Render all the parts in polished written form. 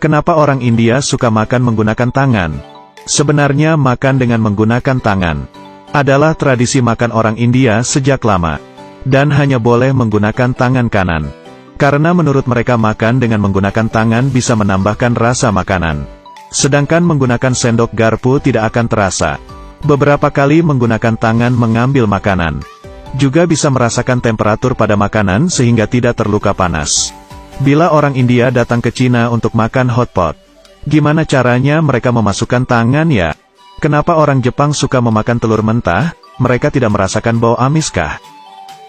Kenapa orang India suka makan menggunakan tangan? Sebenarnya makan dengan menggunakan tangan adalah tradisi makan orang India sejak lama, dan hanya boleh menggunakan tangan kanan. Karena menurut mereka makan dengan menggunakan tangan bisa menambahkan rasa makanan. Sedangkan menggunakan sendok garpu tidak akan terasa. Beberapa kali menggunakan tangan mengambil makanan juga bisa merasakan temperatur pada makanan sehingga tidak terluka panas. Bila orang India datang ke Cina untuk makan hotpot, gimana caranya mereka memasukkan tangan ya? Kenapa orang Jepang suka memakan telur mentah? Mereka tidak merasakan bau amiskah?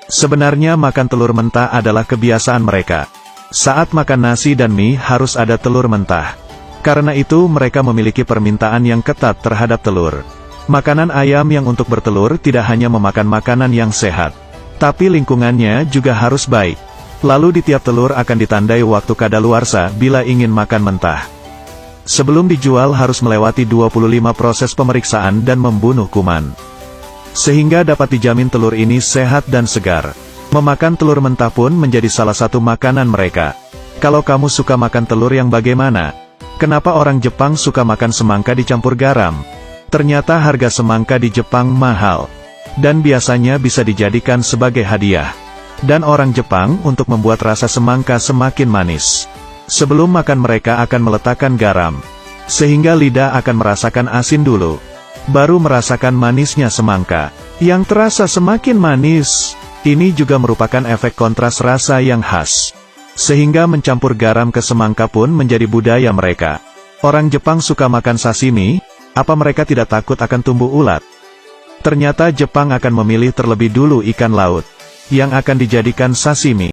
Sebenarnya makan telur mentah adalah kebiasaan mereka. Saat makan nasi dan mie harus ada telur mentah. Karena itu mereka memiliki permintaan yang ketat terhadap telur. Makanan ayam yang untuk bertelur tidak hanya memakan makanan yang sehat, tapi lingkungannya juga harus baik. Lalu di tiap telur akan ditandai waktu kadaluarsa bila ingin makan mentah. Sebelum dijual harus melewati 25 proses pemeriksaan dan membunuh kuman. Sehingga dapat dijamin telur ini sehat dan segar. Memakan telur mentah pun menjadi salah satu makanan mereka. Kalau kamu suka makan telur yang bagaimana? Kenapa orang Jepang suka makan semangka dicampur garam? Ternyata harga semangka di Jepang mahal, dan biasanya bisa dijadikan sebagai hadiah. Dan orang Jepang untuk membuat rasa semangka semakin manis. Sebelum makan mereka akan meletakkan garam, sehingga lidah akan merasakan asin dulu, baru merasakan manisnya semangka, yang terasa semakin manis. Ini juga merupakan efek kontras rasa yang khas, sehingga mencampur garam ke semangka pun menjadi budaya mereka. Orang Jepang suka makan sashimi, apa mereka tidak takut akan tumbuh ulat? Ternyata Jepang akan memilih terlebih dulu ikan laut yang akan dijadikan sashimi.